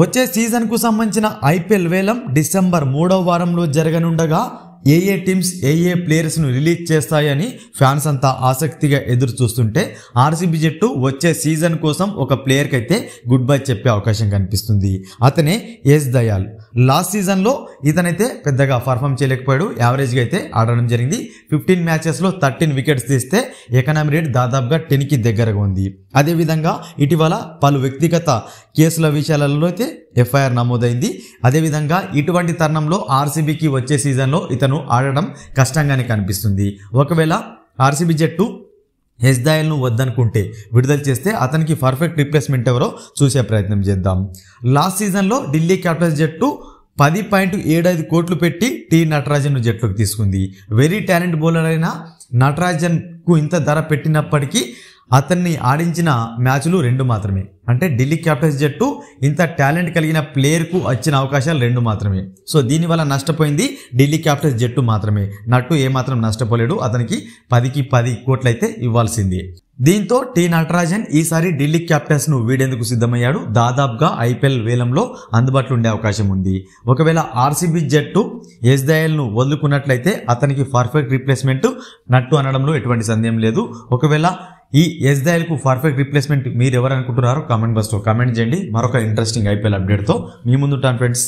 వచ్చే సీజన్కు సంబంధించిన ఐపీఎల్ వేలం డిసెంబర్ 3వ వారంలో జరగనుండగా ఏ టీమ్స్ ఏ ప్లేయర్స్ను రిలీజ్ చేస్తాయని ఫ్యాన్స్ అంతా ఆసక్తిగా ఎదురు చూస్తుంటే ఆర్సీబీ జట్టు వచ్చే సీజన్ కోసం ఒక ప్లేయర్కి అయితే గుడ్ బై చెప్పే అవకాశం కనిపిస్తుంది. అతనే యశ్ దయాల్. లాస్ట్ సీజన్లో ఇతనైతే పెద్దగా పర్ఫామ్ చేయలేకపోయాడు, యావరేజ్గా అయితే ఆడడం జరిగింది. 15 మ్యాచెస్లో 13 వికెట్స్ తీస్తే ఎకనామీ రేట్ దాదాపుగా 10కి దగ్గరగా ఉంది. అదేవిధంగా ఇటీవల పలు వ్యక్తిగత కేసుల విషయాలలో అయితే ఎఫ్ఐఆర్ నమోదైంది. అదేవిధంగా ఇటువంటి తరుణంలో ఆర్సీబీకి వచ్చే సీజన్లో ఇతను ఆడడం కష్టంగానే కనిపిస్తుంది. ఒకవేళ ఆర్సీబీ జట్టు యశ్ దయాల్ను వద్దనుకుంటే విడుదల చేస్తే అతనికి పర్ఫెక్ట్ రిప్లేస్మెంట్ ఎవరో చూసే ప్రయత్నం చేద్దాం. లాస్ట్ సీజన్లో ఢిల్లీ క్యాపిటల్స్ జట్టు 10.75 కోట్లు పెట్టి టి నటరాజన్ జట్టులోకి తీసుకుంది. వెరీ టాలెంట్ బౌలర్ అయిన నటరాజన్కు ఇంత ధర పెట్టినప్పటికీ అతన్ని ఆడించిన మ్యాచ్లు 2 మాత్రమే. అంటే ఢిల్లీ క్యాపిటల్స్ జట్టు ఇంత టాలెంట్ కలిగిన ప్లేయర్కు వచ్చిన అవకాశాలు 2 మాత్రమే. సో దీనివల్ల నష్టపోయింది ఢిల్లీ క్యాపిటల్స్ జట్టు మాత్రమే. నట్టు ఏమాత్రం నష్టపోలేడు. అతనికి 10కి 10 కోట్లు అయితే ఇవ్వాల్సింది. దీంతో టి నటరాజన్ ఈసారి ఢిల్లీ క్యాపిటల్స్ను వీడేందుకు సిద్ధమయ్యాడు. దాదాపుగా ఐపీఎల్ వేలంలో అందుబాటులో ఉండే అవకాశం ఉంది. ఒకవేళ ఆర్సీబీ జట్టు యశ్ దయాల్ను వదులుకున్నట్లయితే అతనికి పర్ఫెక్ట్ రిప్లేస్మెంట్ నట్టు అనడంలో ఎటువంటి సందేహం లేదు. ఒకవేళ ఈ యశ్ దయాల్కు పర్ఫెక్ట్ రిప్లేస్మెంట్ మీరు ఎవరు అనుకుంటున్నారో కామెంట్ బాక్స్లో కామెంట్ చేయండి. మరొక ఇంట్రెస్టింగ్ ఐపీఎల్ అప్డేట్తో మీ ముందుంటాను ఫ్రెండ్స్.